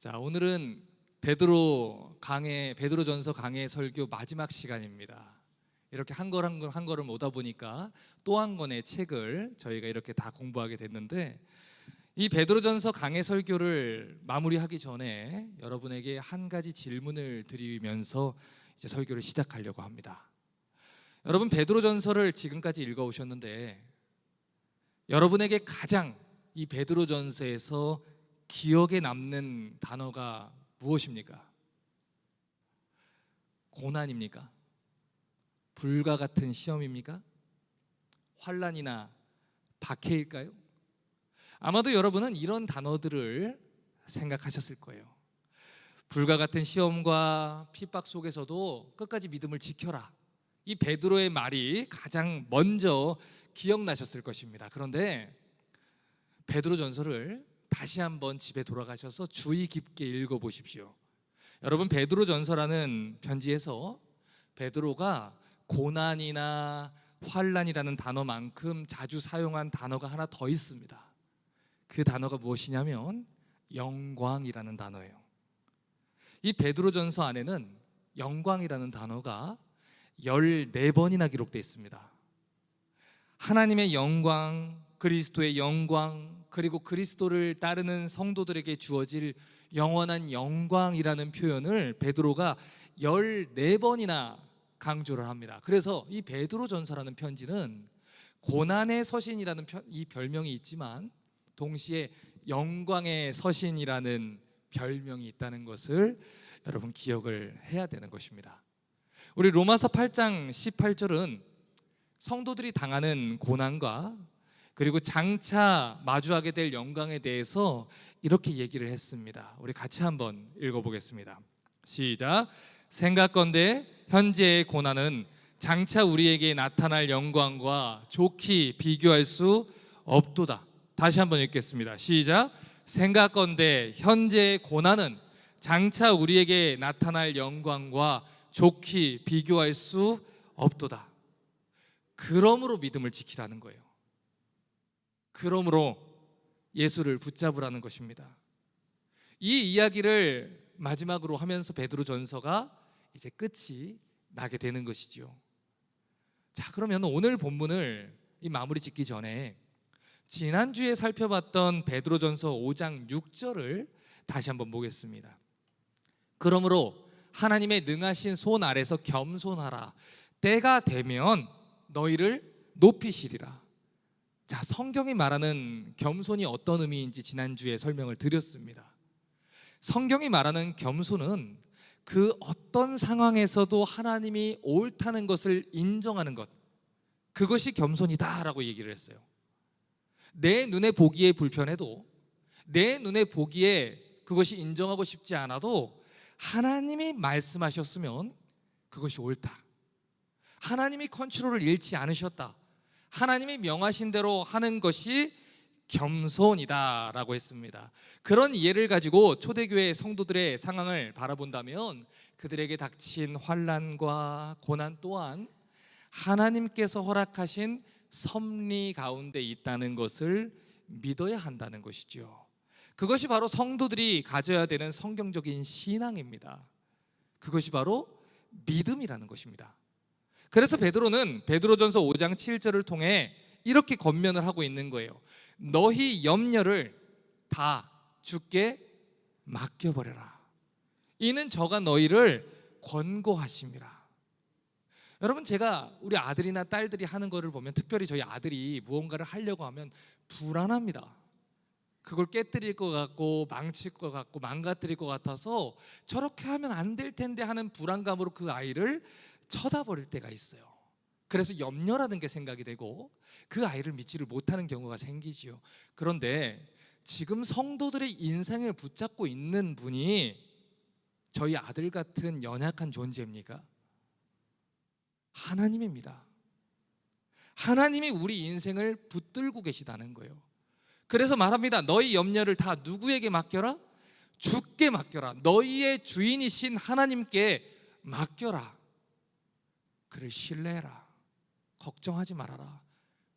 자, 오늘은 베드로전서 강해 설교 마지막 시간입니다. 이렇게 한 걸음 오다 보니까 또 한 권의 책을 저희가 이렇게 다 공부하게 됐는데, 이 베드로전서 강해 설교를 마무리하기 전에 여러분에게 한 가지 질문을 드리면서 이제 설교를 시작하려고 합니다. 여러분, 베드로전서를 지금까지 읽어오셨는데 여러분에게 가장 이 베드로전서에서 기억에 남는 단어가 무엇입니까? 고난입니까? 불과 같은 시험입니까? 환난이나 박해일까요? 아마도 여러분은 이런 단어들을 생각하셨을 거예요. 불과 같은 시험과 핍박 속에서도 끝까지 믿음을 지켜라, 이 베드로의 말이 가장 먼저 기억나셨을 것입니다. 그런데 베드로전서를 다시 한번 집에 돌아가셔서 주의 깊게 읽어보십시오. 여러분, 베드로전서라는 편지에서 베드로가 고난이나 환난이라는 단어만큼 자주 사용한 단어가 하나 더 있습니다. 그 단어가 무엇이냐면 영광이라는 단어예요. 이 베드로전서 안에는 영광이라는 단어가 14번이나 기록되어 있습니다. 하나님의 영광, 그리스도의 영광, 그리고 그리스도를 따르는 성도들에게 주어질 영원한 영광이라는 표현을 베드로가 14번이나 강조를 합니다. 그래서 이 베드로전서라는 편지는 고난의 서신이라는 이 별명이 있지만 동시에 영광의 서신이라는 별명이 있다는 것을 여러분 기억을 해야 되는 것입니다. 우리 로마서 8장 18절은 성도들이 당하는 고난과 그리고 장차 마주하게 될 영광에 대해서 이렇게 얘기를 했습니다. 우리 같이 한번 읽어보겠습니다. 시작. 생각건대 현재의 고난은 장차 우리에게 나타날 영광과 좋게 비교할 수 없도다. 다시 한번 읽겠습니다. 시작. 생각건대 현재의 고난은 장차 우리에게 나타날 영광과 좋게 비교할 수 없도다. 그러므로 믿음을 지키라는 거예요. 그러므로 예수를 붙잡으라는 것입니다. 이 이야기를 마지막으로 하면서 베드로전서가 이제 끝이 나게 되는 것이지요. 자, 그러면 오늘 본문을 이 마무리 짓기 전에 지난주에 살펴봤던 베드로전서 5장 6절을 다시 한번 보겠습니다. 그러므로 하나님의 능하신 손 아래서 겸손하라. 때가 되면 너희를 높이시리라. 자, 성경이 말하는 겸손이 어떤 의미인지 지난주에 설명을 드렸습니다. 성경이 말하는 겸손은 그 어떤 상황에서도 하나님이 옳다는 것을 인정하는 것, 그것이 겸손이다라고 얘기를 했어요. 내 눈에 보기에 불편해도, 내 눈에 보기에 그것이 인정하고 싶지 않아도 하나님이 말씀하셨으면 그것이 옳다, 하나님이 컨트롤을 잃지 않으셨다, 하나님이 명하신 대로 하는 것이 겸손이다라고 했습니다. 그런 이해를 가지고 초대교회 성도들의 상황을 바라본다면 그들에게 닥친 환난과 고난 또한 하나님께서 허락하신 섭리 가운데 있다는 것을 믿어야 한다는 것이죠. 그것이 바로 성도들이 가져야 되는 성경적인 신앙입니다. 그것이 바로 믿음이라는 것입니다. 그래서 베드로는 베드로전서 5장 7절을 통해 이렇게 권면을 하고 있는 거예요. 너희 염려를 다 주께 맡겨버려라. 이는 저가 너희를 권고하심이라. 여러분, 제가 우리 아들이나 딸들이 하는 거를 보면, 특별히 저희 아들이 무언가를 하려고 하면 불안합니다. 그걸 깨뜨릴 것 같고 망칠 것 같고 망가뜨릴 것 같아서 저렇게 하면 안 될 텐데 하는 불안감으로 그 아이를 쳐다버릴 때가 있어요. 그래서 염려라는 게 생각이 되고 그 아이를 믿지를 못하는 경우가 생기지요. 그런데 지금 성도들의 인생을 붙잡고 있는 분이 저희 아들 같은 연약한 존재입니까? 하나님입니다. 하나님이 우리 인생을 붙들고 계시다는 거예요. 그래서 말합니다. 너희 염려를 다 누구에게 맡겨라? 주께 맡겨라. 너희의 주인이신 하나님께 맡겨라. 그를 신뢰해라. 걱정하지 말아라.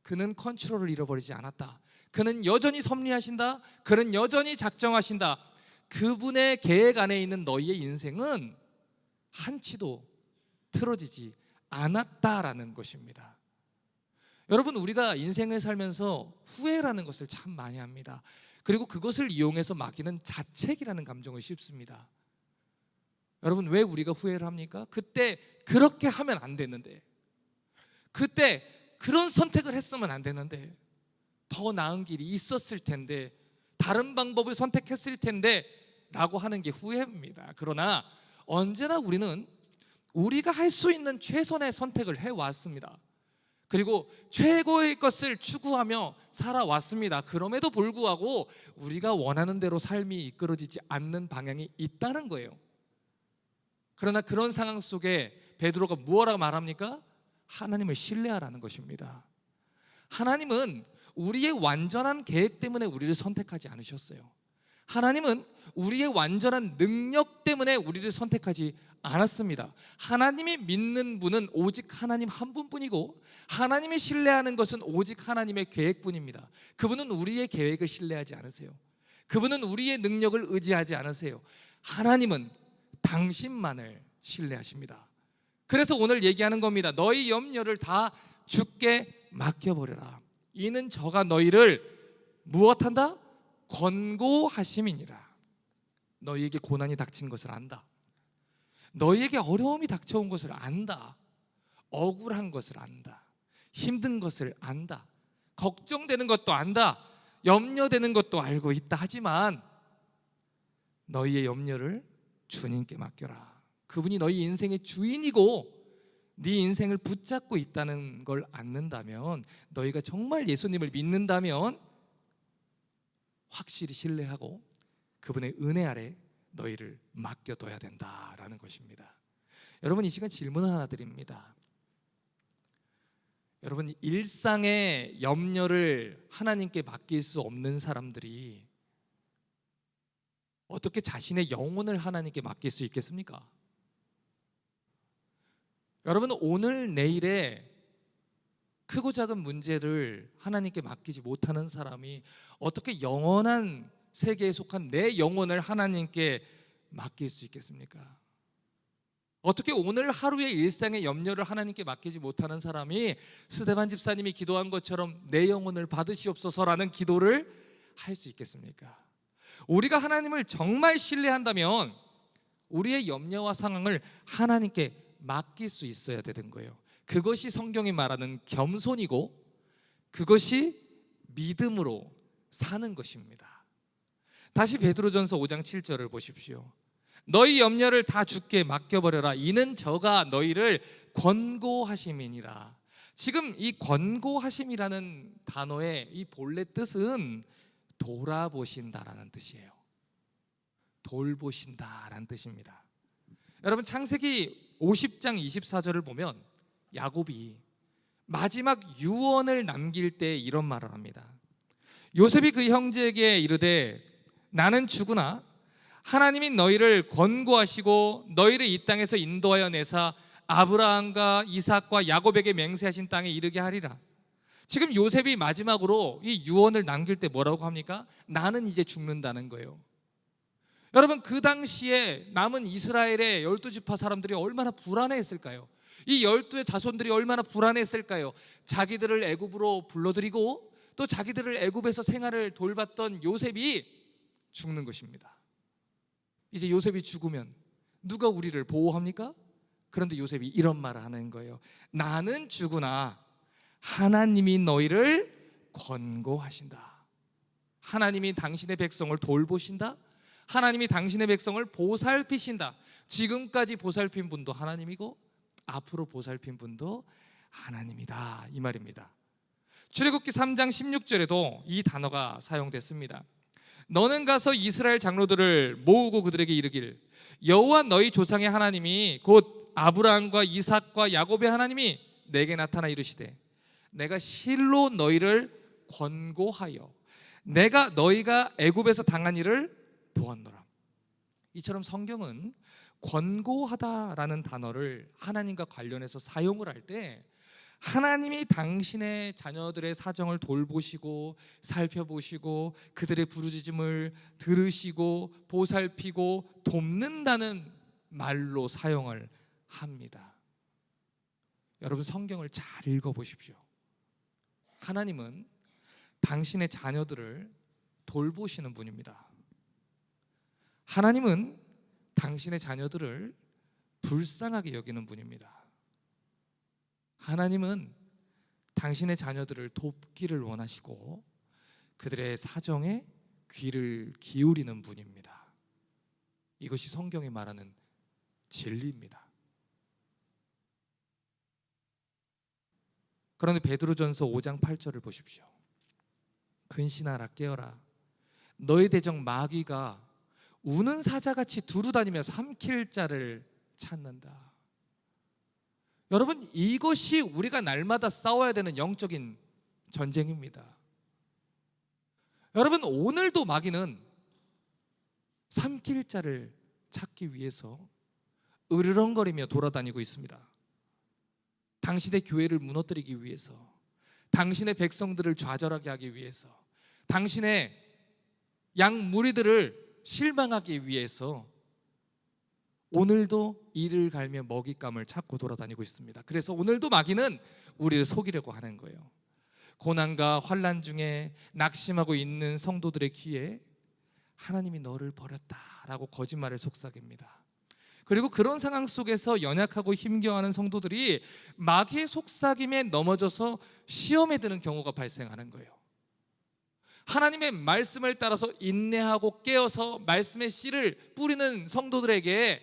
그는 컨트롤을 잃어버리지 않았다. 그는 여전히 섭리하신다. 그는 여전히 작정하신다. 그분의 계획 안에 있는 너희의 인생은 한치도 틀어지지 않았다라는 것입니다. 여러분, 우리가 인생을 살면서 후회라는 것을 참 많이 합니다. 그리고 그것을 이용해서 맡기는 자책이라는 감정을 씹습니다. 여러분, 왜 우리가 후회를 합니까? 그때 그렇게 하면 안 됐는데, 그때 그런 선택을 했으면 안 되는데, 더 나은 길이 있었을 텐데, 다른 방법을 선택했을 텐데 라고 하는 게 후회입니다. 그러나 언제나 우리는 우리가 할 수 있는 최선의 선택을 해왔습니다. 그리고 최고의 것을 추구하며 살아왔습니다. 그럼에도 불구하고 우리가 원하는 대로 삶이 이끌어지지 않는 방향이 있다는 거예요. 그러나 그런 상황 속에 베드로가 무엇라고 말합니까? 하나님을 신뢰하라는 것입니다. 하나님은 우리의 완전한 계획 때문에 우리를 선택하지 않으셨어요. 하나님은 우리의 완전한 능력 때문에 우리를 선택하지 않았습니다. 하나님이 믿는 분은 오직 하나님 한 분뿐이고, 하나님이 신뢰하는 것은 오직 하나님의 계획뿐입니다. 그분은 우리의 계획을 신뢰하지 않으세요. 그분은 우리의 능력을 의지하지 않으세요. 하나님은 당신만을 신뢰하십니다. 그래서 오늘 얘기하는 겁니다. 너희 염려를 다 주께 맡겨버려라. 이는 저가 너희를 무엇한다? 권고하심이니라. 너희에게 고난이 닥친 것을 안다. 너희에게 어려움이 닥쳐온 것을 안다. 억울한 것을 안다. 힘든 것을 안다. 걱정되는 것도 안다. 염려되는 것도 알고 있다. 하지만 너희의 염려를 주님께 맡겨라. 그분이 너희 인생의 주인이고 네 인생을 붙잡고 있다는 걸 안는다면, 너희가 정말 예수님을 믿는다면 확실히 신뢰하고 그분의 은혜 아래 너희를 맡겨둬야 된다라는 것입니다. 여러분, 이 시간 질문을 하나 드립니다. 여러분, 일상의 염려를 하나님께 맡길 수 없는 사람들이 어떻게 자신의 영혼을 하나님께 맡길 수 있겠습니까? 여러분, 오늘 내일에 크고 작은 문제를 하나님께 맡기지 못하는 사람이 어떻게 영원한 세계에 속한 내 영혼을 하나님께 맡길 수 있겠습니까? 어떻게 오늘 하루의 일상의 염려를 하나님께 맡기지 못하는 사람이 스데반 집사님이 기도한 것처럼 내 영혼을 받으시옵소서라는 기도를 할 수 있겠습니까? 우리가 하나님을 정말 신뢰한다면 우리의 염려와 상황을 하나님께 맡길 수 있어야 되는 거예요. 그것이 성경이 말하는 겸손이고, 그것이 믿음으로 사는 것입니다. 다시 베드로전서 5장 7절을 보십시오. 너희 염려를 다 주께 맡겨버려라. 이는 저가 너희를 권고하심이니라. 지금 이 권고하심이라는 단어의 이 본래 뜻은 돌아보신다라는 뜻이에요. 돌보신다라는 뜻입니다. 여러분, 창세기 50장 24절을 보면 야곱이 마지막 유언을 남길 때 이런 말을 합니다. 요셉이 그 형제에게 이르되 나는 죽으나 하나님이 너희를 권고하시고 너희를 이 땅에서 인도하여 내사 아브라함과 이삭과 야곱에게 맹세하신 땅에 이르게 하리라. 지금 요셉이 마지막으로 이 유언을 남길 때 뭐라고 합니까? 나는 이제 죽는다는 거예요. 여러분, 그 당시에 남은 이스라엘의 12지파 사람들이 얼마나 불안해했을까요? 이 12의 자손들이 얼마나 불안했을까요? 자기들을 애굽으로 불러들이고 또 자기들을 애굽에서 생활을 돌봤던 요셉이 죽는 것입니다. 이제 요셉이 죽으면 누가 우리를 보호합니까? 그런데 요셉이 이런 말을 하는 거예요. 나는 죽으나 하나님이 너희를 권고하신다. 하나님이 당신의 백성을 돌보신다. 하나님이 당신의 백성을 보살피신다. 지금까지 보살핀 분도 하나님이고 앞으로 보살핀 분도 하나님이다, 이 말입니다. 출애굽기 3장 16절에도 이 단어가 사용됐습니다. 너는 가서 이스라엘 장로들을 모으고 그들에게 이르기를 여호와 너희 조상의 하나님이 곧 아브라함과 이삭과 야곱의 하나님이 내게 나타나 이르시되 내가 실로 너희를 권고하여 내가 너희가 애굽에서 당한 일을 보았노라. 이처럼 성경은 권고하다라는 단어를 하나님과 관련해서 사용을 할 때 하나님이 당신의 자녀들의 사정을 돌보시고 살펴보시고 그들의 부르짖음을 들으시고 보살피고 돕는다는 말로 사용을 합니다. 여러분, 성경을 잘 읽어보십시오. 하나님은 당신의 자녀들을 돌보시는 분입니다. 하나님은 당신의 자녀들을 불쌍하게 여기는 분입니다. 하나님은 당신의 자녀들을 돕기를 원하시고 그들의 사정에 귀를 기울이는 분입니다. 이것이 성경이 말하는 진리입니다. 그런데 베드로전서 5장 8절을 보십시오. 근신하라 깨어라 너희 대적 마귀가 우는 사자같이 두루다니며 삼킬 자를 찾는다. 여러분, 이것이 우리가 날마다 싸워야 되는 영적인 전쟁입니다. 여러분, 오늘도 마귀는 삼킬 자를 찾기 위해서 으르렁거리며 돌아다니고 있습니다. 당신의 교회를 무너뜨리기 위해서, 당신의 백성들을 좌절하게 하기 위해서, 당신의 양 무리들을 실망하기 위해서 오늘도 이를 갈며 먹잇감을 찾고 돌아다니고 있습니다. 그래서 오늘도 마귀는 우리를 속이려고 하는 거예요. 고난과 환난 중에 낙심하고 있는 성도들의 귀에 하나님이 너를 버렸다라고 거짓말을 속삭입니다. 그리고 그런 상황 속에서 연약하고 힘겨워하는 성도들이 마귀의 속삭임에 넘어져서 시험에 드는 경우가 발생하는 거예요. 하나님의 말씀을 따라서 인내하고 깨어서 말씀의 씨를 뿌리는 성도들에게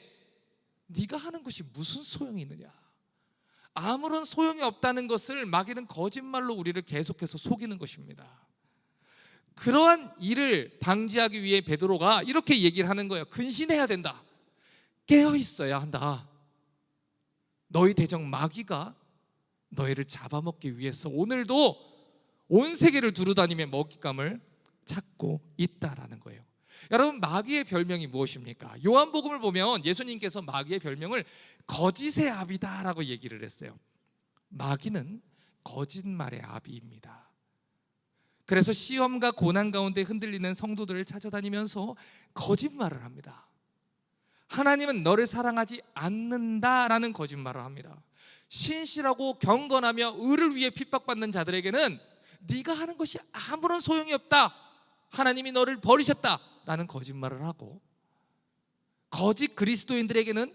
네가 하는 것이 무슨 소용이 있느냐, 아무런 소용이 없다는 것을 마귀는 거짓말로 우리를 계속해서 속이는 것입니다. 그러한 일을 방지하기 위해 베드로가 이렇게 얘기를 하는 거예요. 근신해야 된다, 깨어 있어야 한다. 너희 대적 마귀가 너희를 잡아먹기 위해서 오늘도 온 세계를 두루다니며 먹잇감을 찾고 있다라는 거예요. 여러분, 마귀의 별명이 무엇입니까? 요한복음을 보면 예수님께서 마귀의 별명을 거짓의 아비다라고 얘기를 했어요. 마귀는 거짓말의 아비입니다. 그래서 시험과 고난 가운데 흔들리는 성도들을 찾아다니면서 거짓말을 합니다. 하나님은 너를 사랑하지 않는다라는 거짓말을 합니다. 신실하고 경건하며 의를 위해 핍박받는 자들에게는 네가 하는 것이 아무런 소용이 없다, 하나님이 너를 버리셨다 라는 거짓말을 하고, 거짓 그리스도인들에게는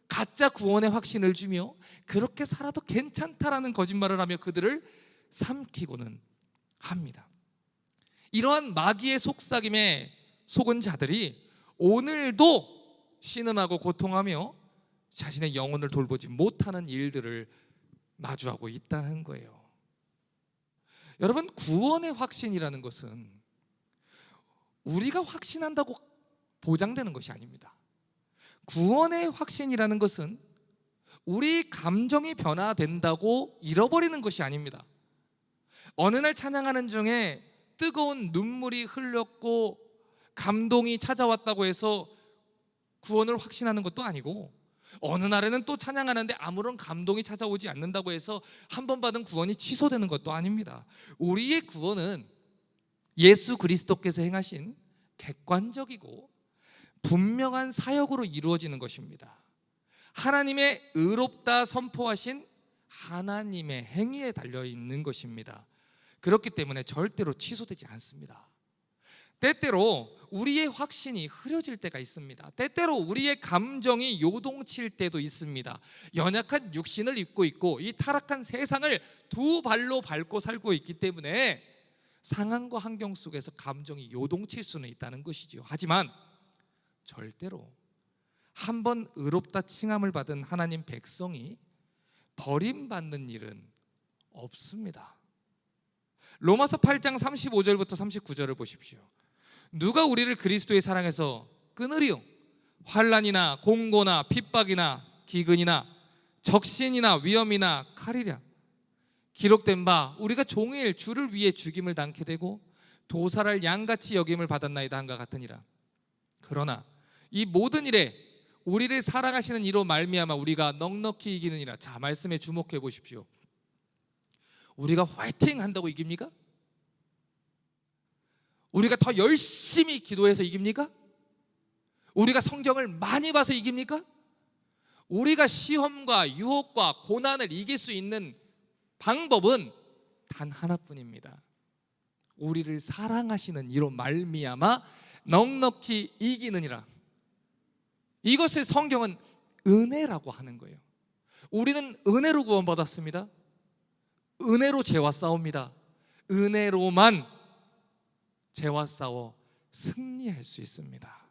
가짜 구원의 확신을 주며 그렇게 살아도 괜찮다라는 거짓말을 하며 그들을 삼키고는 합니다. 이러한 마귀의 속삭임에 속은 자들이 오늘도 신음하고 고통하며 자신의 영혼을 돌보지 못하는 일들을 마주하고 있다는 거예요. 여러분, 구원의 확신이라는 것은 우리가 확신한다고 보장되는 것이 아닙니다. 구원의 확신이라는 것은 우리 감정이 변화된다고 잃어버리는 것이 아닙니다. 어느 날 찬양하는 중에 뜨거운 눈물이 흘렸고 감동이 찾아왔다고 해서 구원을 확신하는 것도 아니고, 어느 날에는 또 찬양하는데 아무런 감동이 찾아오지 않는다고 해서 한 번 받은 구원이 취소되는 것도 아닙니다. 우리의 구원은 예수 그리스도께서 행하신 객관적이고 분명한 사역으로 이루어지는 것입니다. 하나님의 의롭다 선포하신 하나님의 행위에 달려있는 것입니다. 그렇기 때문에 절대로 취소되지 않습니다. 때때로 우리의 확신이 흐려질 때가 있습니다. 때때로 우리의 감정이 요동칠 때도 있습니다. 연약한 육신을 입고 있고 이 타락한 세상을 두 발로 밟고 살고 있기 때문에 상황과 환경 속에서 감정이 요동칠 수는 있다는 것이지요. 하지만 절대로 한번 의롭다 칭함을 받은 하나님 백성이 버림받는 일은 없습니다. 로마서 8장 35절부터 39절을 보십시오. 누가 우리를 그리스도의 사랑에서 끊으리요? 환난이나 공고나 핍박이나 기근이나 적신이나 위험이나 칼이랴. 기록된 바 우리가 종일 주를 위해 죽임을 당케 되고 도살할 양같이 여김을 받았나이다 한과 같으니라. 그러나 이 모든 일에 우리를 사랑하시는 이로 말미암아 우리가 넉넉히 이기느니라. 자, 말씀에 주목해 보십시오. 우리가 화이팅 한다고 이깁니까? 우리가 더 열심히 기도해서 이깁니까? 우리가 성경을 많이 봐서 이깁니까? 우리가 시험과 유혹과 고난을 이길 수 있는 방법은 단 하나뿐입니다. 우리를 사랑하시는 이로 말미암아 넉넉히 이기느니라. 이것을 성경은 은혜라고 하는 거예요. 우리는 은혜로 구원받았습니다. 은혜로 죄와 싸웁니다. 은혜로만 죄와 싸워 승리할 수 있습니다.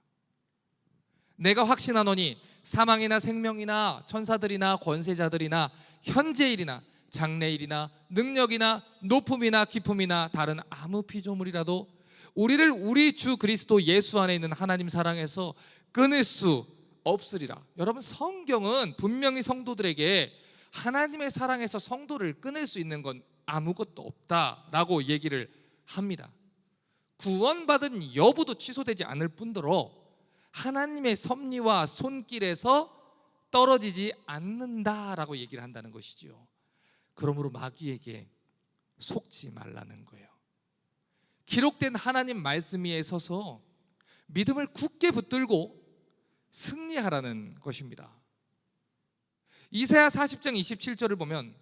내가 확신하노니 사망이나 생명이나 천사들이나 권세자들이나 현재일이나 장래일이나 능력이나 높음이나 깊음이나 다른 아무 피조물이라도 우리를 우리 주 그리스도 예수 안에 있는 하나님 사랑에서 끊을 수 없으리라. 여러분, 성경은 분명히 성도들에게 하나님의 사랑에서 성도를 끊을 수 있는 건 아무것도 없다라고 얘기를 합니다. 구원받은 여부도 취소되지 않을 뿐더러 하나님의 섭리와 손길에서 떨어지지 않는다라고 얘기를 한다는 것이지요. 그러므로 마귀에게 속지 말라는 거예요. 기록된 하나님 말씀 위에 서서 믿음을 굳게 붙들고 승리하라는 것입니다. 이사야 40장 27절을 보면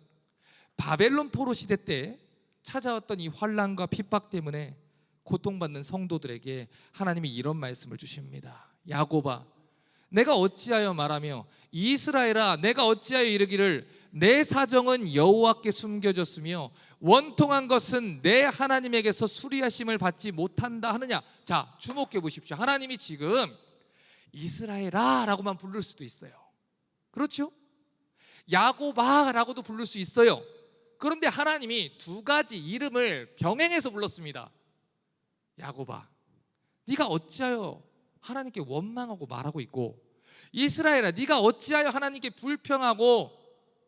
바벨론 포로 시대 때 찾아왔던 이 환난과 핍박 때문에 고통받는 성도들에게 하나님이 이런 말씀을 주십니다. 야곱아, 내가 어찌하여 말하며 이스라엘아, 내가 어찌하여 이르기를 내 사정은 여호와께 숨겨졌으며 원통한 것은 내 하나님에게서 수리하심을 받지 못한다 하느냐. 자, 주목해 보십시오. 하나님이 지금 이스라엘아 라고만 부를 수도 있어요. 그렇죠? 야곱아 라고도 부를 수 있어요. 그런데 하나님이 두 가지 이름을 병행해서 불렀습니다. 야곱아, 네가 어찌하여 하나님께 원망하고 말하고 있고, 이스라엘아, 네가 어찌하여 하나님께 불평하고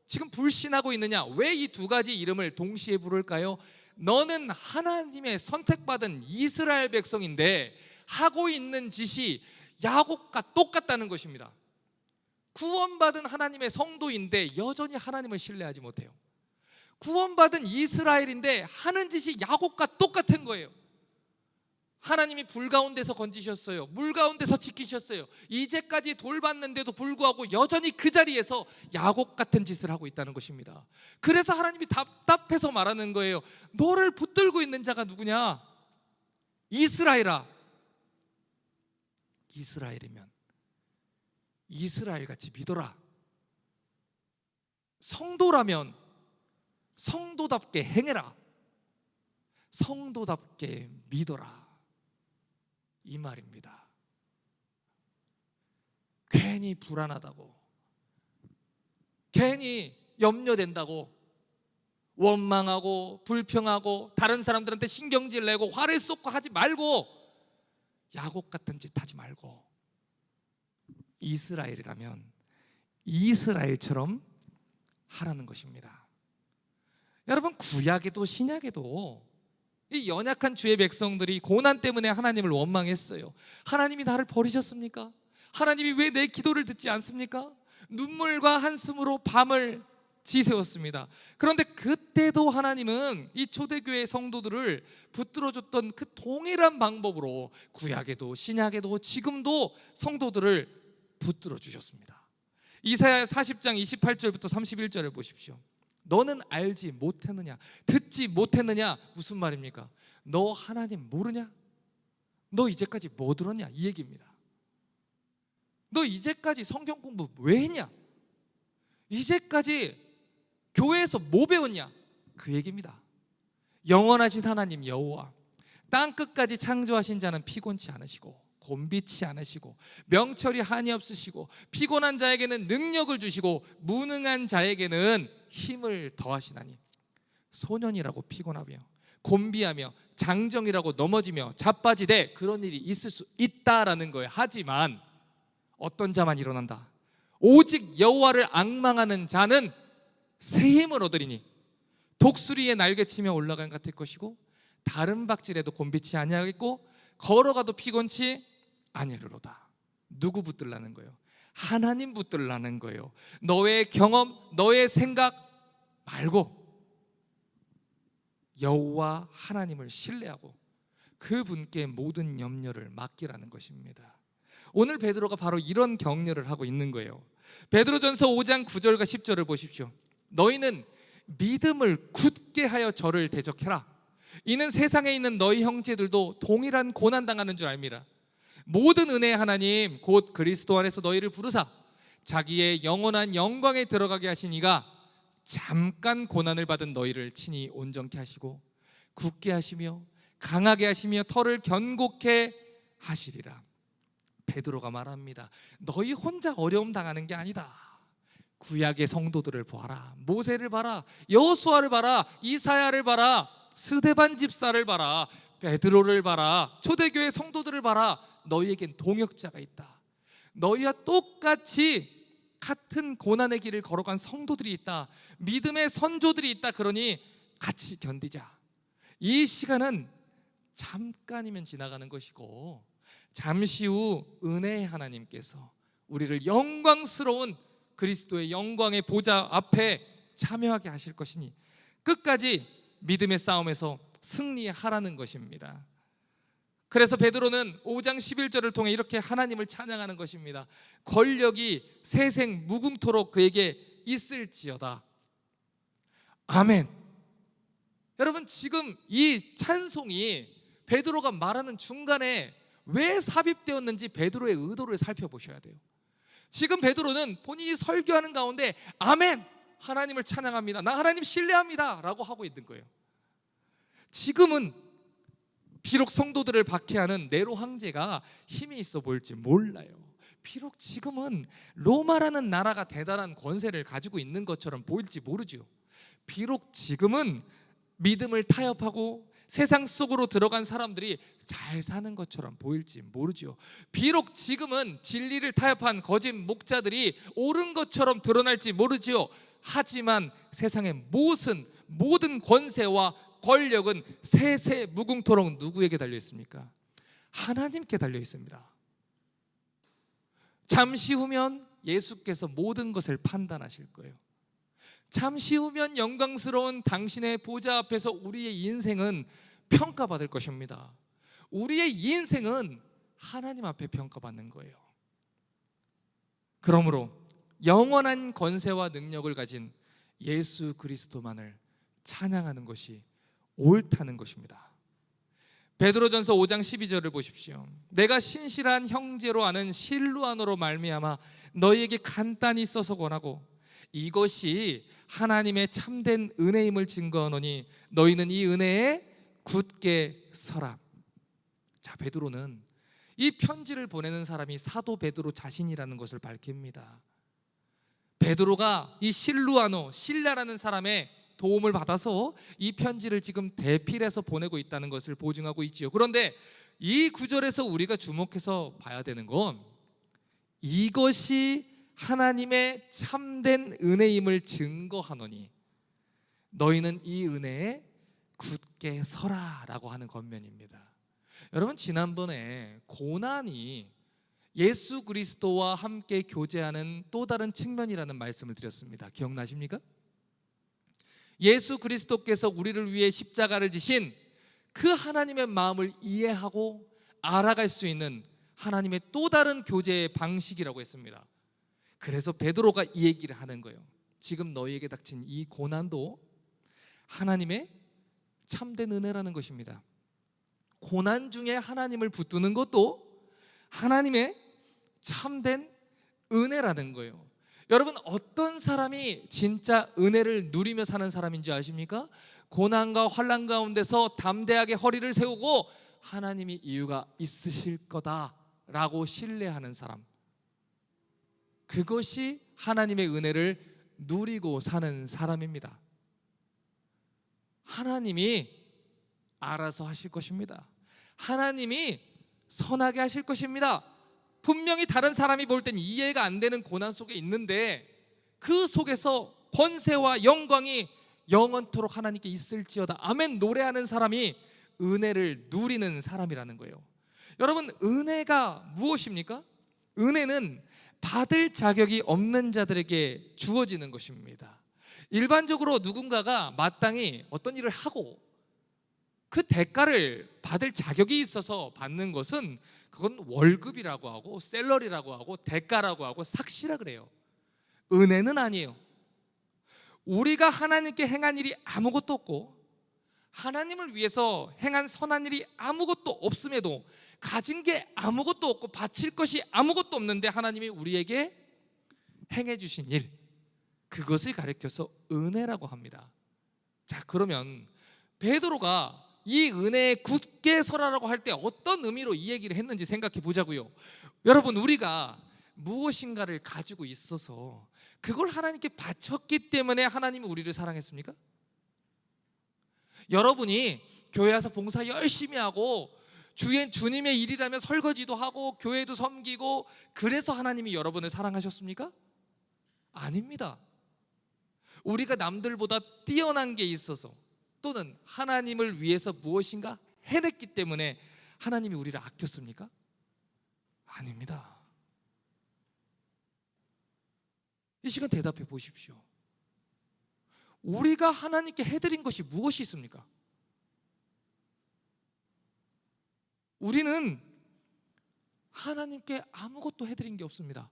지금 불신하고 있느냐. 왜 이 두 가지 이름을 동시에 부를까요? 너는 하나님의 선택받은 이스라엘 백성인데 하고 있는 짓이 야곱과 똑같다는 것입니다. 구원받은 하나님의 성도인데 여전히 하나님을 신뢰하지 못해요. 구원받은 이스라엘인데 하는 짓이 야곱과 똑같은 거예요. 하나님이 불 가운데서 건지셨어요. 물 가운데서 지키셨어요. 이제까지 돌봤는데도 불구하고 여전히 그 자리에서 야곱 같은 짓을 하고 있다는 것입니다. 그래서 하나님이 답답해서 말하는 거예요. 너를 붙들고 있는 자가 누구냐? 이스라엘아. 이스라엘이면 이스라엘같이 믿어라. 성도라면 성도답게 행해라. 성도답게 믿어라. 이 말입니다. 괜히 불안하다고, 괜히 염려된다고 원망하고 불평하고 다른 사람들한테 신경질 내고 화를 쏟고 하지 말고, 야곱 같은 짓 하지 말고, 이스라엘이라면 이스라엘처럼 하라는 것입니다. 여러분, 구약에도 신약에도 이 연약한 주의 백성들이 고난 때문에 하나님을 원망했어요. 하나님이 나를 버리셨습니까? 하나님이 왜 내 기도를 듣지 않습니까? 눈물과 한숨으로 밤을 지새웠습니다. 그런데 그때도 하나님은 이 초대교회 성도들을 붙들어줬던 그 동일한 방법으로 구약에도 신약에도 지금도 성도들을 붙들어 주셨습니다. 이사야 40장 28절부터 31절을 보십시오. 너는 알지 못했느냐? 듣지 못했느냐? 무슨 말입니까? 너 하나님 모르냐? 너 이제까지 뭐 들었냐? 이 얘기입니다. 너 이제까지 성경 공부 왜 했냐? 이제까지 교회에서 뭐 배웠냐? 그 얘기입니다. 영원하신 하나님 여호와, 땅 끝까지 창조하신 자는 피곤치 않으시고 곤비치 않으시고 명철이 한이 없으시고 피곤한 자에게는 능력을 주시고 무능한 자에게는 힘을 더하시나니 소년이라고 피곤하며 곤비하며 장정이라고 넘어지며 자빠지되 그런 일이 있을 수 있다라는 거예요. 하지만 어떤 자만 일어난다. 오직 여호와를 앙망하는 자는 새 힘을 얻으리니 독수리의 날개치며 올라간 같을 것이고 다른 박질에도 곤비치 아니하겠고 걸어가도 피곤치 아니하리로다. 누구 붙들라는 거예요? 하나님 붙들라는 거예요. 너의 경험, 너의 생각 말고 여호와 하나님을 신뢰하고 그분께 모든 염려를 맡기라는 것입니다. 오늘 베드로가 바로 이런 격려를 하고 있는 거예요. 베드로전서 5장 9절과 10절을 보십시오. 너희는 믿음을 굳게 하여 저를 대적해라. 이는 세상에 있는 너희 형제들도 동일한 고난 당하는 줄 압니다. 모든 은혜의 하나님 곧 그리스도 안에서 너희를 부르사 자기의 영원한 영광에 들어가게 하신 이가 잠깐 고난을 받은 너희를 친히 온전케 하시고 굳게 하시며 강하게 하시며 터를 견고케 하시리라. 베드로가 말합니다. 너희 혼자 어려움 당하는 게 아니다. 구약의 성도들을 보아라. 모세를 봐라. 여호수아를 봐라. 이사야를 봐라. 스데반 집사를 봐라. 베드로를 봐라. 초대교회 성도들을 봐라. 너희에겐 동역자가 있다. 너희와 똑같이 같은 고난의 길을 걸어간 성도들이 있다. 믿음의 선조들이 있다. 그러니 같이 견디자. 이 시간은 잠깐이면 지나가는 것이고 잠시 후 은혜의 하나님께서 우리를 영광스러운 그리스도의 영광의 보좌 앞에 참여하게 하실 것이니 끝까지 믿음의 싸움에서 승리하라는 것입니다. 그래서 베드로는 5장 11절을 통해 이렇게 하나님을 찬양하는 것입니다. 권력이 세생 무궁토록 그에게 있을지어다. 아멘. 여러분, 지금 이 찬송이 베드로가 말하는 중간에 왜 삽입되었는지 베드로의 의도를 살펴보셔야 돼요. 지금 베드로는 본인이 설교하는 가운데 아멘, 하나님을 찬양합니다, 나 하나님 신뢰합니다 라고 하고 있는 거예요. 지금은 비록 성도들을 박해하는 네로 황제가 힘이 있어 보일지 몰라요. 비록 지금은 로마라는 나라가 대단한 권세를 가지고 있는 것처럼 보일지 모르죠. 비록 지금은 믿음을 타협하고 세상 속으로 들어간 사람들이 잘 사는 것처럼 보일지 모르죠. 비록 지금은 진리를 타협한 거짓 목자들이 옳은 것처럼 드러날지 모르죠. 하지만 세상의 모든 권세와 권력은 세세 무궁토록 누구에게 달려 있습니까? 하나님께 달려 있습니다. 잠시 후면 예수께서 모든 것을 판단하실 거예요. 잠시 후면 영광스러운 당신의 보좌 앞에서 우리의 인생은 평가받을 것입니다. 우리의 인생은 하나님 앞에 평가받는 거예요. 그러므로 영원한 권세와 능력을 가진 예수 그리스도만을 찬양하는 것이 옳다는 것입니다. 베드로전서 5장 12절을 보십시오. 내가 신실한 형제로 아는 실루아노로 말미암아 너희에게 간단히 써서 권하고 이것이 하나님의 참된 은혜임을 증거하노니 너희는 이 은혜에 굳게 서라. 자, 베드로는 이 편지를 보내는 사람이 사도 베드로 자신이라는 것을 밝힙니다. 베드로가 이 실루아노, 실라라는 사람의 도움을 받아서 이 편지를 지금 대필해서 보내고 있다는 것을 보증하고 있지요. 그런데 이 구절에서 우리가 주목해서 봐야 되는 건 이것이 하나님의 참된 은혜임을 증거하노니 너희는 이 은혜에 굳게 서라 라고 하는 권면입니다. 여러분, 지난번에 고난이 예수 그리스도와 함께 교제하는 또 다른 측면이라는 말씀을 드렸습니다. 기억나십니까? 예수 그리스도께서 우리를 위해 십자가를 지신 그 하나님의 마음을 이해하고 알아갈 수 있는 하나님의 또 다른 교제의 방식이라고 했습니다. 그래서 베드로가 이 얘기를 하는 거예요. 지금 너희에게 닥친 이 고난도 하나님의 참된 은혜라는 것입니다. 고난 중에 하나님을 붙드는 것도 하나님의 참된 은혜라는 거예요. 여러분, 어떤 사람이 진짜 은혜를 누리며 사는 사람인지 아십니까? 고난과 환난 가운데서 담대하게 허리를 세우고 하나님이 이유가 있으실 거다라고 신뢰하는 사람, 그것이 하나님의 은혜를 누리고 사는 사람입니다. 하나님이 알아서 하실 것입니다. 하나님이 선하게 하실 것입니다. 분명히 다른 사람이 볼 땐 이해가 안 되는 고난 속에 있는데 그 속에서 권세와 영광이 영원토록 하나님께 있을지어다 아멘 노래하는 사람이 은혜를 누리는 사람이라는 거예요. 여러분, 은혜가 무엇입니까? 은혜는 받을 자격이 없는 자들에게 주어지는 것입니다. 일반적으로 누군가가 마땅히 어떤 일을 하고 그 대가를 받을 자격이 있어서 받는 것은 그건 월급이라고 하고 샐러리라고 하고 대가라고 하고 삭시라 그래요. 은혜는 아니에요. 우리가 하나님께 행한 일이 아무것도 없고 하나님을 위해서 행한 선한 일이 아무것도 없음에도, 가진 게 아무것도 없고 바칠 것이 아무것도 없는데 하나님이 우리에게 행해 주신 일, 그것을 가리켜서 은혜라고 합니다. 자, 그러면 베드로가 이 은혜에 굳게 서라라고 할 때 어떤 의미로 이 얘기를 했는지 생각해 보자고요. 여러분, 우리가 무엇인가를 가지고 있어서 그걸 하나님께 바쳤기 때문에 하나님이 우리를 사랑했습니까? 여러분이 교회 와서 봉사 열심히 하고 주님의 일이라면 설거지도 하고 교회도 섬기고 그래서 하나님이 여러분을 사랑하셨습니까? 아닙니다. 우리가 남들보다 뛰어난 게 있어서 또는 하나님을 위해서 무엇인가 해냈기 때문에 하나님이 우리를 아꼈습니까? 아닙니다. 이 시간 대답해 보십시오. 우리가 하나님께 해드린 것이 무엇이 있습니까? 우리는 하나님께 아무것도 해드린 게 없습니다.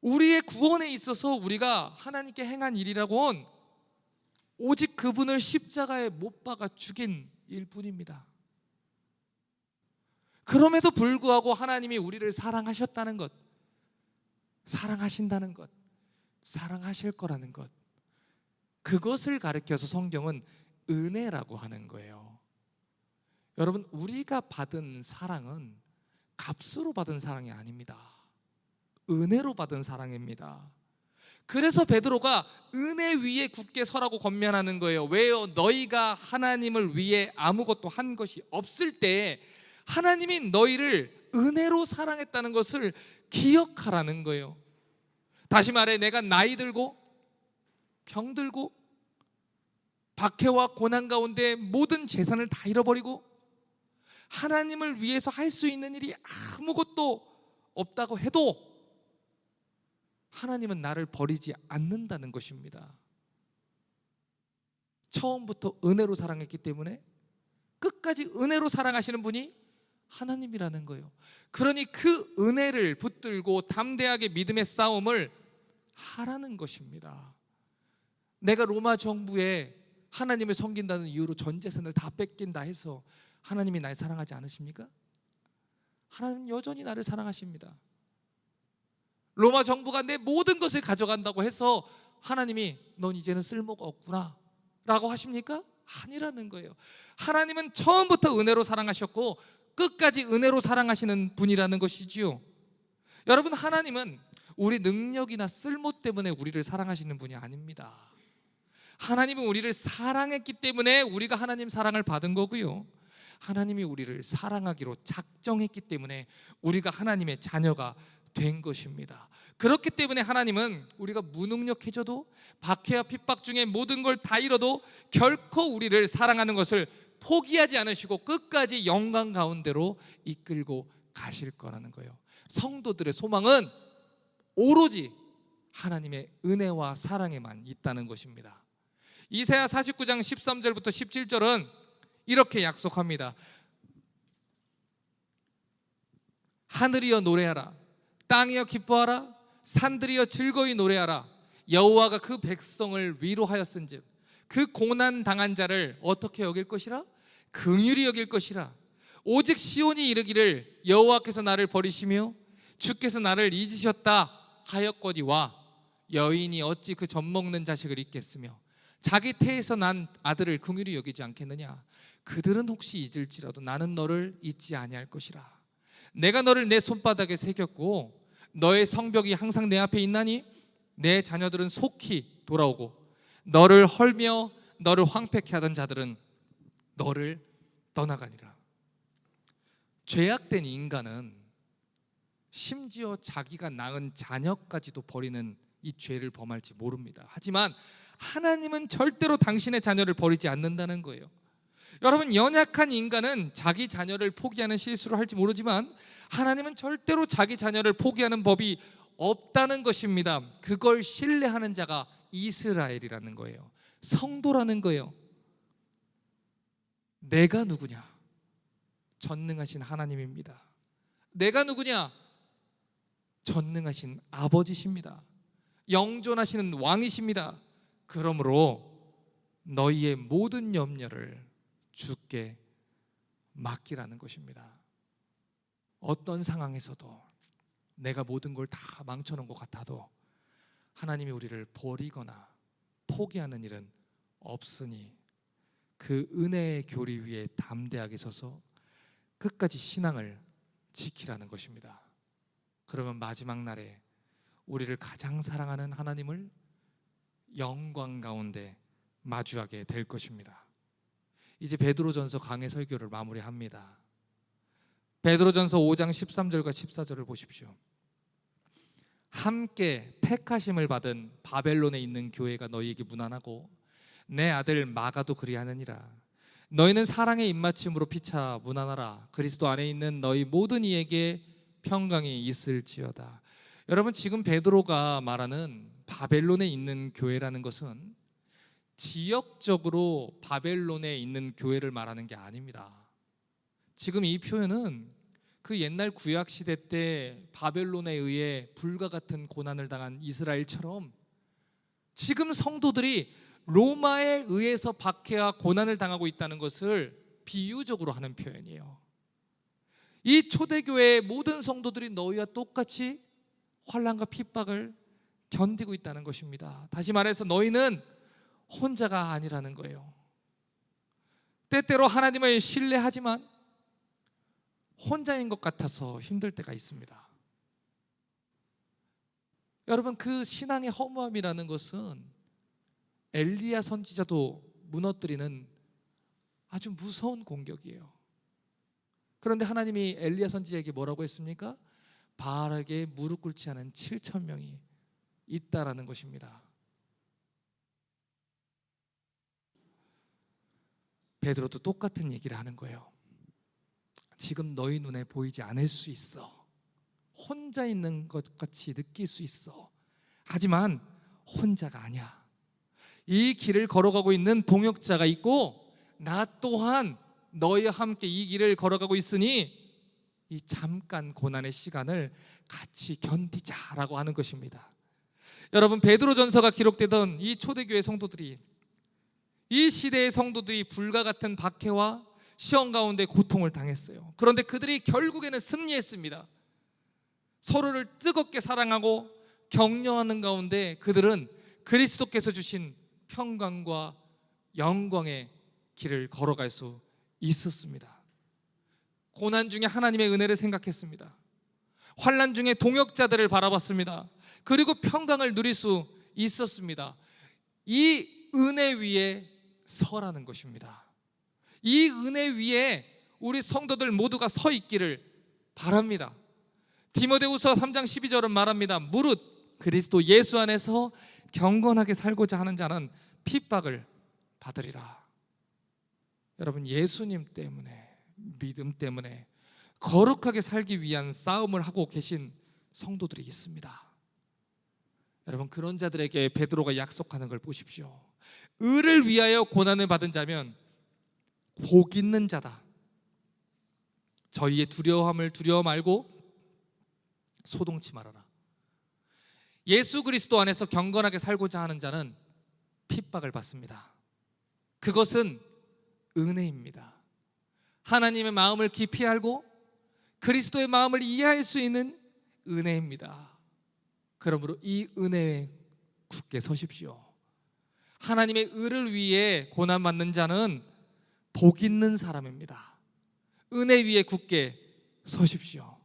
우리의 구원에 있어서 우리가 하나님께 행한 일이라고는 오직 그분을 십자가에 못 박아 죽인 일뿐입니다. 그럼에도 불구하고 하나님이 우리를 사랑하셨다는 것, 사랑하신다는 것, 사랑하실 거라는 것, 그것을 가리켜서 성경은 은혜라고 하는 거예요. 여러분, 우리가 받은 사랑은 값으로 받은 사랑이 아닙니다. 은혜로 받은 사랑입니다. 그래서 베드로가 은혜 위에 굳게 서라고 권면하는 거예요. 왜요? 너희가 하나님을 위해 아무것도 한 것이 없을 때 하나님이 너희를 은혜로 사랑했다는 것을 기억하라는 거예요. 다시 말해, 내가 나이 들고 병들고 박해와 고난 가운데 모든 재산을 다 잃어버리고 하나님을 위해서 할 수 있는 일이 아무것도 없다고 해도 하나님은 나를 버리지 않는다는 것입니다. 처음부터 은혜로 사랑했기 때문에 끝까지 은혜로 사랑하시는 분이 하나님이라는 거예요. 그러니 그 은혜를 붙들고 담대하게 믿음의 싸움을 하라는 것입니다. 내가 로마 정부에 하나님을 섬긴다는 이유로 전 재산을 다 뺏긴다 해서 하나님이 날 사랑하지 않으십니까? 하나님은 여전히 나를 사랑하십니다. 로마 정부가 내 모든 것을 가져간다고 해서 하나님이 넌 이제는 쓸모가 없구나 라고 하십니까? 아니라는 거예요. 하나님은 처음부터 은혜로 사랑하셨고 끝까지 은혜로 사랑하시는 분이라는 것이지요. 여러분, 하나님은 우리 능력이나 쓸모 때문에 우리를 사랑하시는 분이 아닙니다. 하나님은 우리를 사랑했기 때문에 우리가 하나님 사랑을 받은 거고요, 하나님이 우리를 사랑하기로 작정했기 때문에 우리가 하나님의 자녀가 된 것입니다. 그렇기 때문에 하나님은 우리가 무능력해져도 박해와 핍박 중에 모든 걸 다 잃어도 결코 우리를 사랑하는 것을 포기하지 않으시고 끝까지 영광 가운데로 이끌고 가실 거라는 거예요. 성도들의 소망은 오로지 하나님의 은혜와 사랑에만 있다는 것입니다. 이사야 49장 13절부터 17절은 이렇게 약속합니다. 하늘이여 노래하라, 땅이여 기뻐하라, 산들이여 즐거이 노래하라. 여호와가 그 백성을 위로하였은즉 그 고난 당한 자를 어떻게 여길 것이라? 긍휼히 여길 것이라. 오직 시온이 이르기를 여호와께서 나를 버리시며 주께서 나를 잊으셨다 하였거니와 여인이 어찌 그 젖먹는 자식을 잊겠으며 자기 태에서 난 아들을 긍휼히 여기지 않겠느냐. 그들은 혹시 잊을지라도 나는 너를 잊지 아니할 것이라. 내가 너를 내 손바닥에 새겼고 너의 성벽이 항상 내 앞에 있나니 내 자녀들은 속히 돌아오고 너를 헐며 너를 황폐케 하던 자들은 너를 떠나가니라. 죄악된 인간은 심지어 자기가 낳은 자녀까지도 버리는 이 죄를 범할지 모릅니다. 하지만 하나님은 절대로 당신의 자녀를 버리지 않는다는 거예요. 여러분, 연약한 인간은 자기 자녀를 포기하는 실수를 할지 모르지만 하나님은 절대로 자기 자녀를 포기하는 법이 없다는 것입니다. 그걸 신뢰하는 자가 이스라엘이라는 거예요. 성도라는 거예요. 내가 누구냐? 전능하신 하나님입니다. 내가 누구냐? 전능하신 아버지십니다. 영존하시는 왕이십니다. 그러므로 너희의 모든 염려를 주께 맡기라는 것입니다. 어떤 상황에서도 내가 모든 걸 다 망쳐놓은 것 같아도 하나님이 우리를 버리거나 포기하는 일은 없으니 그 은혜의 교리 위에 담대하게 서서 끝까지 신앙을 지키라는 것입니다. 그러면 마지막 날에 우리를 가장 사랑하는 하나님을 영광 가운데 마주하게 될 것입니다. 이제 베드로전서 강해 설교를 마무리합니다. 베드로전서 5장 13절과 14절을 보십시오. 함께 택하심을 받은 바벨론에 있는 교회가 너희에게 문안하고 내 아들 마가도 그리하느니라. 너희는 사랑의 입맞춤으로 피차 문안하라. 그리스도 안에 있는 너희 모든 이에게 평강이 있을지어다. 여러분, 지금 베드로가 말하는 바벨론에 있는 교회라는 것은 지역적으로 바벨론에 있는 교회를 말하는 게 아닙니다. 지금 이 표현은 그 옛날 구약 시대 때 바벨론에 의해 불과 같은 고난을 당한 이스라엘처럼 지금 성도들이 로마에 의해서 박해와 고난을 당하고 있다는 것을 비유적으로 하는 표현이에요. 이 초대교회의 모든 성도들이 너희와 똑같이 환난과 핍박을 견디고 있다는 것입니다. 다시 말해서 너희는 혼자가 아니라는 거예요. 때때로 하나님을 신뢰하지만 혼자인 것 같아서 힘들 때가 있습니다. 여러분, 그 신앙의 허무함이라는 것은 엘리야 선지자도 무너뜨리는 아주 무서운 공격이에요. 그런데 하나님이 엘리야 선지자에게 뭐라고 했습니까? 바알에게 무릎 꿇지 않은 7,000명이 있다라는 것입니다. 베드로도 똑같은 얘기를 하는 거예요. 지금 너희 눈에 보이지 않을 수 있어. 혼자 있는 것 같이 느낄 수 있어. 하지만 혼자가 아니야. 이 길을 걸어가고 있는 동역자가 있고 나 또한 너희와 함께 이 길을 걸어가고 있으니 이 잠깐 고난의 시간을 같이 견디자라고 하는 것입니다. 여러분, 베드로전서가 기록되던 이 초대교회 성도들이, 이 시대의 성도들이 불과 같은 박해와 시험 가운데 고통을 당했어요. 그런데 그들이 결국에는 승리했습니다. 서로를 뜨겁게 사랑하고 격려하는 가운데 그들은 그리스도께서 주신 평강과 영광의 길을 걸어갈 수 있었습니다. 고난 중에 하나님의 은혜를 생각했습니다. 환난 중에 동역자들을 바라봤습니다. 그리고 평강을 누릴 수 있었습니다. 이 은혜 위에 서라는 것입니다. 이 은혜 위에 우리 성도들 모두가 서 있기를 바랍니다. 디모데후서 3장 12절은 말합니다. 무릇 그리스도 예수 안에서 경건하게 살고자 하는 자는 핍박을 받으리라. 여러분, 예수님 때문에, 믿음 때문에 거룩하게 살기 위한 싸움을 하고 계신 성도들이 있습니다. 여러분, 그런 자들에게 베드로가 약속하는 걸 보십시오. 의를 위하여 고난을 받은 자면 복 있는 자다. 저희의 두려움을 두려워 말고 소동치 말아라. 예수 그리스도 안에서 경건하게 살고자 하는 자는 핍박을 받습니다. 그것은 은혜입니다. 하나님의 마음을 깊이 알고 그리스도의 마음을 이해할 수 있는 은혜입니다. 그러므로 이 은혜에 굳게 서십시오. 하나님의 의를 위해 고난받는 자는 복 있는 사람입니다. 은혜 위에 굳게 서십시오.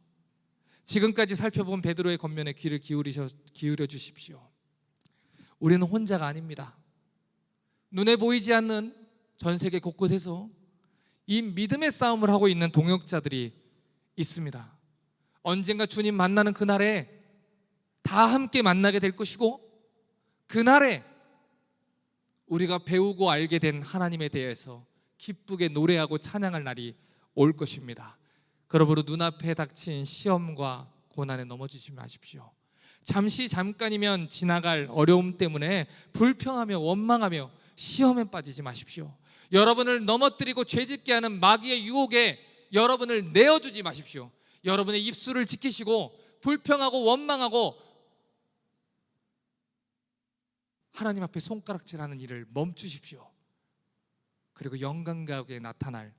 지금까지 살펴본 베드로의 권면에 귀를 기울여 주십시오. 우리는 혼자가 아닙니다. 눈에 보이지 않는 전 세계 곳곳에서 이 믿음의 싸움을 하고 있는 동역자들이 있습니다. 언젠가 주님 만나는 그날에 다 함께 만나게 될 것이고, 그날에 우리가 배우고 알게 된 하나님에 대해서 기쁘게 노래하고 찬양할 날이 올 것입니다. 그러므로 눈앞에 닥친 시험과 고난에 넘어지지 마십시오. 잠깐이면 지나갈 어려움 때문에 불평하며 원망하며 시험에 빠지지 마십시오. 여러분을 넘어뜨리고 죄짓게 하는 마귀의 유혹에 여러분을 내어주지 마십시오. 여러분의 입술을 지키시고 불평하고 원망하고 하나님 앞에 손가락질하는 일을 멈추십시오. 그리고 영광 가운데 나타날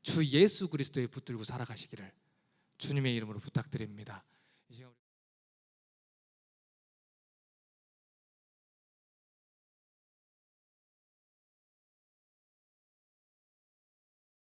주 예수 그리스도에 붙들고 살아가시기를 주님의 이름으로 부탁드립니다. 이 시간